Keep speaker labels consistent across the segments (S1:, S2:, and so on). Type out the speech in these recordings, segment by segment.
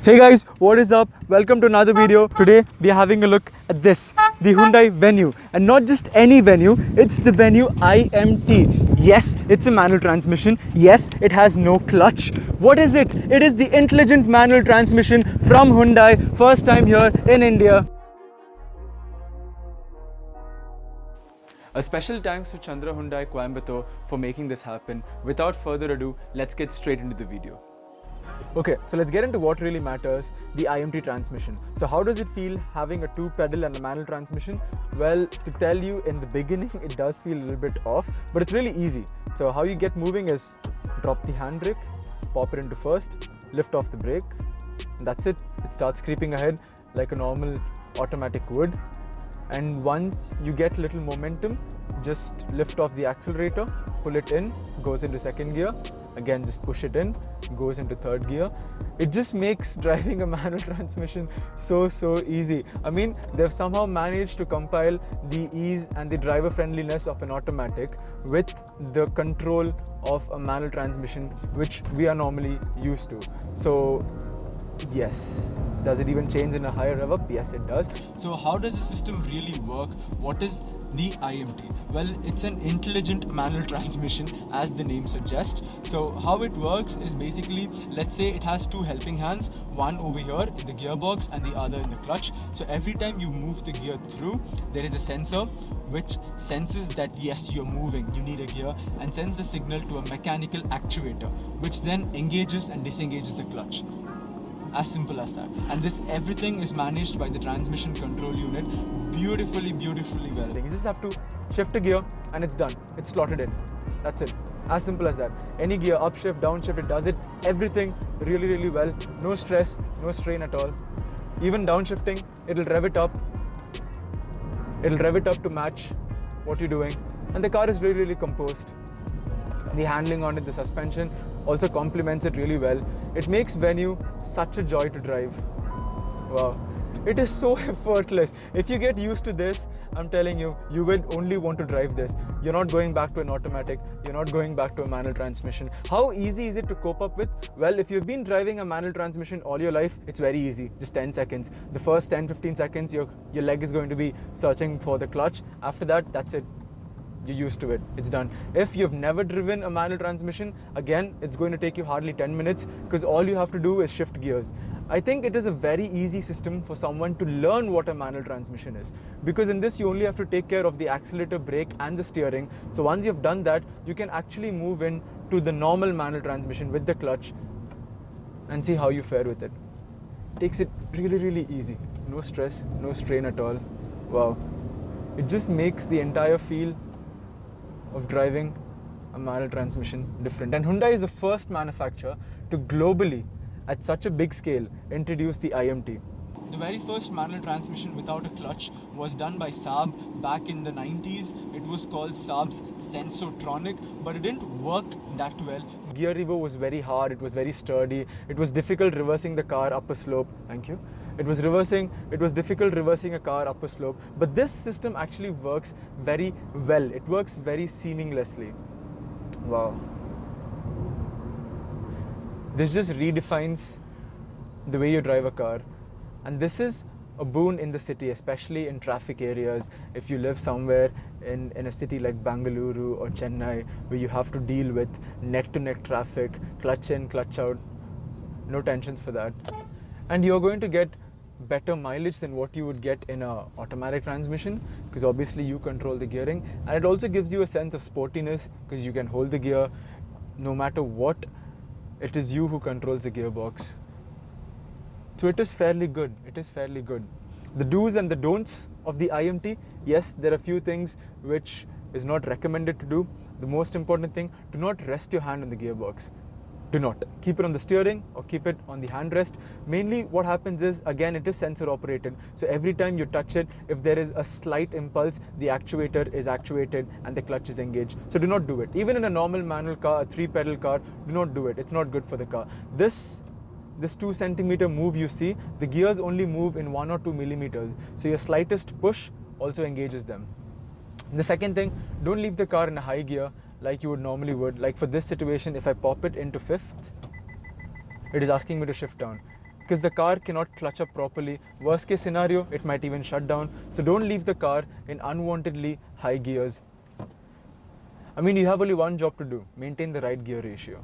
S1: Hey guys, what is up? Welcome to another video. Today we are having a look at this, the Hyundai Venue, and not just any Venue, it's the Venue IMT. Yes, it's a manual transmission. Yes, it has no clutch. What is it? It is the intelligent manual transmission from Hyundai, first time here in India. A special thanks to Chandra Hyundai Coimbatore for making this happen. Without further ado, let's get straight into the video. Okay, so let's get into what really matters, the IMT transmission. So how does it feel having a 2-pedal and a manual transmission? Well, to tell you, in the beginning it does feel a little bit off, but it's really easy. So how you get moving is drop the handbrake, pop it into first, lift off the brake, and that's it. It starts creeping ahead like a normal automatic would. And once you get little momentum, just lift off the accelerator, pull it in, goes into second gear. Again, just push it in, goes into third gear. It just makes driving a manual transmission so easy. I mean, they've somehow managed to compile the ease and the driver friendliness of an automatic with the control of a manual transmission, which we are normally used to. So yes. Does it even change in a higher rev up? Yes, it does. So how does the system really work? What is the IMT? Well, it's an intelligent manual transmission, as the name suggests. So how it works is basically, let's say it has two helping hands, one over here in the gearbox and the other in the clutch. So every time you move the gear through, there is a sensor which senses that yes, you're moving, you need a gear, and sends the signal to a mechanical actuator, which then engages and disengages the clutch. As simple as that. And this everything is managed by the transmission control unit beautifully well. You just have to shift a gear and it's done. It's slotted in. That's it. As simple as that. Any gear, upshift, downshift, it does it. Everything really well. No stress, no strain at all. Even downshifting, it'll rev it up. It'll rev it up to match what you're doing. And the car is really composed. The handling on it, the suspension also complements it really well. It makes Venue such a joy to drive. Wow. It is so effortless. If you get used to this, I'm telling you, you will only want to drive this. You're not going back to an automatic. You're not going back to a manual transmission. How easy is it to cope up with? Well, if you've been driving a manual transmission all your life, it's very easy. Just 10 seconds. The first 10-15 seconds, your leg is going to be searching for the clutch. After that, that's it. You're used to it. It's done. If you've never driven a manual transmission, again, it's going to take you hardly 10 minutes because all you have to do is shift gears. I think it is a very easy system for someone to learn what a manual transmission is, because in this you only have to take care of the accelerator, brake and the steering. So once you've done that, you can actually move in to the normal manual transmission with the clutch and see how you fare with it. Takes it really easy. No stress, no strain at all. Wow. It just makes the entire feel of driving a manual transmission different. And Hyundai is the first manufacturer to globally, at such a big scale, introduce the IMT. The very first manual transmission without a clutch was done by Saab back in the 90s. It was called Saab's Sensotronic, but it didn't work that well. Gear revo was very hard, it was very sturdy, it was difficult reversing the car up a slope. Thank you. It was difficult reversing a car up a slope, but this system actually works very well. It works very seamlessly. Wow. This just redefines the way you drive a car. And this is a boon in the city, especially in traffic areas. If you live somewhere in a city like Bangalore or Chennai, where you have to deal with neck-to-neck traffic, clutch in, clutch out, no tensions for that. And you're going to get better mileage than what you would get in a automatic transmission, because obviously you control the gearing, and it also gives you a sense of sportiness because you can hold the gear no matter what. It is you who controls the gearbox. So it is fairly good. The do's and the don'ts of the IMT, yes, there are a few things which is not recommended to do. The most important thing, do not rest your hand on the gearbox. Do not. Keep it on the steering or keep it on the handrest. Mainly what happens is, again, it is sensor operated. So every time you touch it, if there is a slight impulse, the actuator is actuated and the clutch is engaged. So do not do it. Even in a normal manual car, a 3-pedal car, do not do it. It's not good for the car. This 2-centimeter move you see, the gears only move in 1 or 2 millimeters. So your slightest push also engages them. The second thing, don't leave the car in a high gear like you would normally would. Like for this situation, if I pop it into 5th, it is asking me to shift down. because the car cannot clutch up properly. Worst case scenario, it might even shut down. So don't leave the car in unwantedly high gears. I mean, you have only one job to do: maintain the right gear ratio.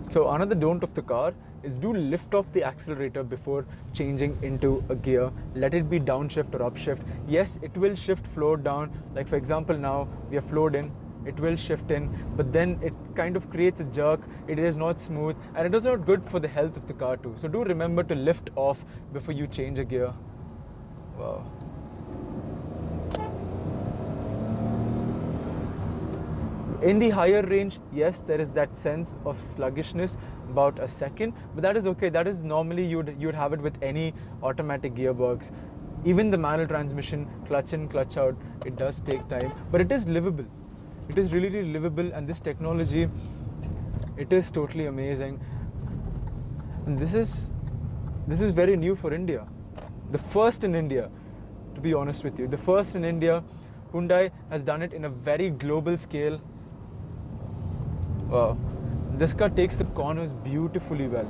S1: So another don't of the car is do lift off the accelerator before changing into a gear. Let it be downshift or upshift. Yes, it will shift floor down. Like for example, now we are floored in, it will shift in, but then it kind of creates a jerk. It is not smooth and it is not good for the health of the car too. So do remember to lift off before you change a gear. Wow. In the higher range, yes, there is that sense of sluggishness, about a second, but that is okay. That is normally you'd have it with any automatic gearbox. Even the manual transmission, clutch in, clutch out, it does take time, but it is livable. It is really, really livable, and this technology, it is totally amazing. And this is very new for India. The first in India, to be honest with you. The first in India. Hyundai has done it in a very global scale. Wow. This car takes the corners beautifully well.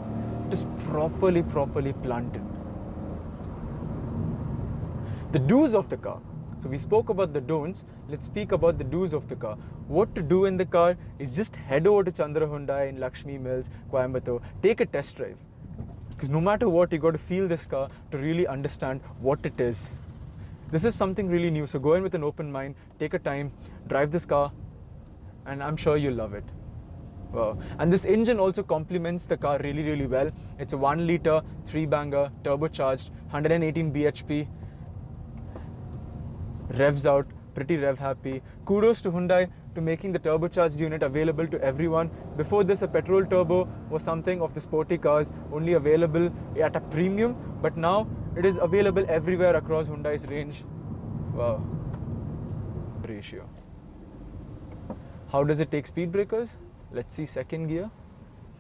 S1: It is properly planted. The do's of the car. So we spoke about the don'ts. Let's speak about the do's of the car. What to do in the car is just head over to Chandra Hyundai in Lakshmi Mills, Coimbatore. Take a test drive. Because no matter what, you got to feel this car to really understand what it is. This is something really new. So go in with an open mind, take a time, drive this car, and I'm sure you'll love it. Wow. And this engine also complements the car really, really well. It's a 1 liter, 3-banger, turbocharged, 118 bhp. Revs out, pretty rev happy. Kudos to Hyundai to making the turbocharged unit available to everyone. Before this, a petrol turbo was something of the sporty cars, only available at a premium, but now it is available everywhere across Hyundai's range. Wow. Ratio. How does it take speed breakers? Let's see second gear.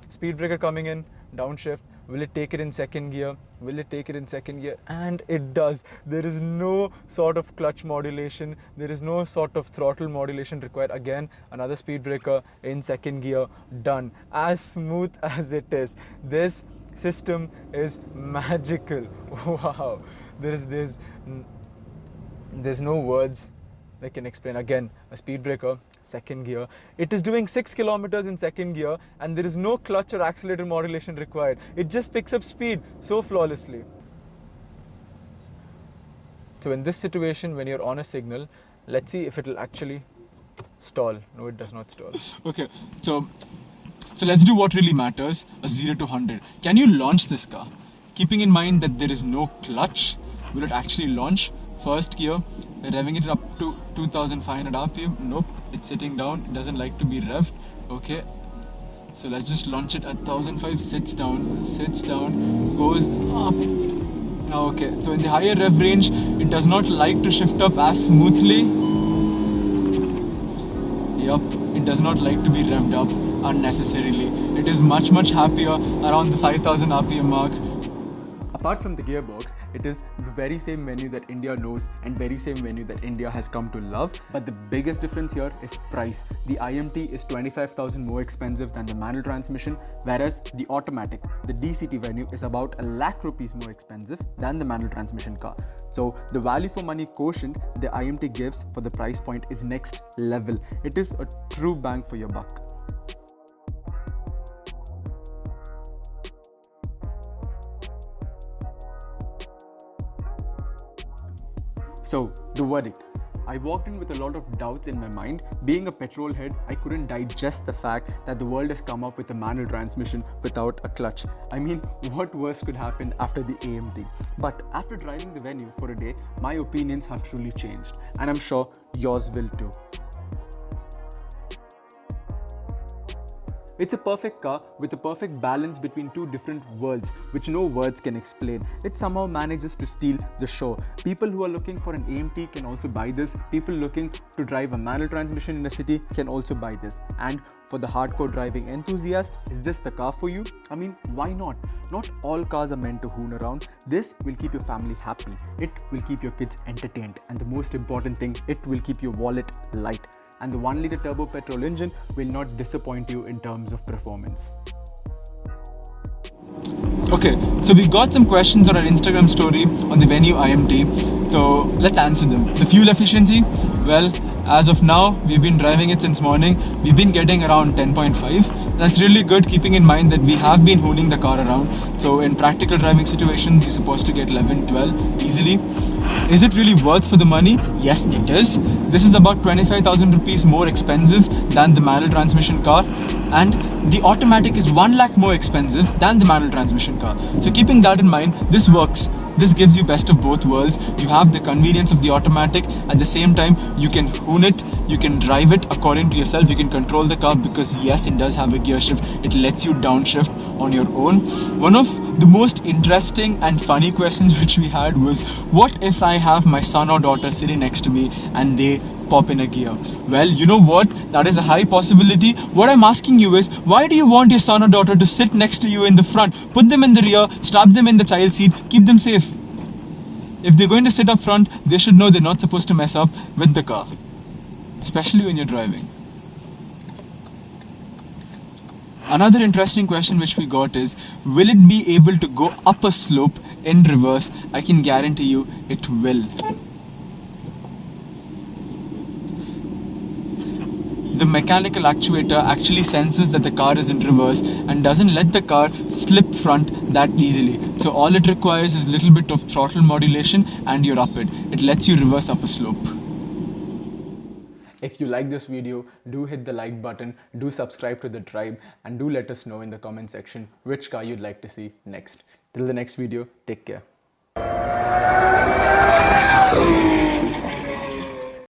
S1: Speed breaker coming in, downshift. Will it take it in second gear? Will it take it in second gear? And it does. There is no sort of clutch modulation. There is no sort of throttle modulation required. Again, another speed breaker in second gear, done. As smooth as it is. This system is magical. Wow. There's no words that can explain. Again, a speed breaker, second gear. It is doing 6 kilometers in second gear, and there is no clutch or accelerator modulation required. It just picks up speed so flawlessly. So in this situation, when you're on a signal, let's see if it will actually stall. No, it does not stall. Okay, so let's do what really matters, a 0 to 100. Can you launch this car? Keeping in mind that there is no clutch, will it actually launch? First gear, revving it up to 2500 RPM. Nope, it's sitting down. It doesn't like to be revved. Okay, so let's just launch it at 1005. Sits down, goes up. Okay, so in the higher rev range, it does not like to shift up as smoothly. Yup, it does not like to be revved up unnecessarily. It is much happier around the 5000 RPM mark. Apart from the gearbox, it is the very same menu that India knows and very same menu that India has come to love. But the biggest difference here is price. The IMT is 25,000 more expensive than the manual transmission, whereas the automatic, the DCT venue, is about a lakh rupees more expensive than the manual transmission car. So the value for money quotient the IMT gives for the price point is next level. It is a true bang for your buck. So, the verdict. I walked in with a lot of doubts in my mind. Being a petrol head, I couldn't digest the fact that the world has come up with a manual transmission without a clutch. I mean, what worse could happen after the AMT? But after driving the venue for a day, my opinions have truly changed, and I'm sure yours will too. It's a perfect car with a perfect balance between two different worlds, which no words can explain. It somehow manages to steal the show. People who are looking for an AMT can also buy this. People looking to drive a manual transmission in a city can also buy this. And for the hardcore driving enthusiast, is this the car for you? I mean, why not? Not all cars are meant to hoon around. This will keep your family happy. It will keep your kids entertained. And the most important thing, it will keep your wallet light. And the 1 liter turbo petrol engine will not disappoint you in terms of performance. Okay, so we got some questions on our Instagram story on the Venue IMT. So let's answer them. The fuel efficiency, well, as of now, we've been driving it since morning. We've been getting around 10.5. That's really good, keeping in mind that we have been hooning the car around. So in practical driving situations, you're supposed to get 11, 12 easily. Is it really worth for the money? Yes, it is. This is about 25,000 rupees more expensive than the manual transmission car, and the automatic is 1 lakh more expensive than the manual transmission car. So keeping that in mind, this works. This gives you best of both worlds. You have the convenience of the automatic, at the same time you can hoon it, you can drive it according to yourself, you can control the car, because yes, it does have a gear shift. It lets you downshift on your own. One of the most interesting and funny questions which we had was, what if I have my son or daughter sitting next to me and they pop in a gear? Well, you know what? That is a high possibility. What I'm asking you is, why do you want your son or daughter to sit next to you in the front? Put them in the rear, strap them in the child seat, keep them safe. If they're going to sit up front, they should know they're not supposed to mess up with the car, especially when you're driving. Another interesting question which we got is, will it be able to go up a slope in reverse? I can guarantee you it will. The mechanical actuator actually senses that the car is in reverse and doesn't let the car slip front that easily. So all it requires is a little bit of throttle modulation and you're up it. It lets you reverse up a slope. If you like this video, do hit the like button, do subscribe to the tribe, and do let us know in the comment section which car you'd like to see next. Till the next video, take care.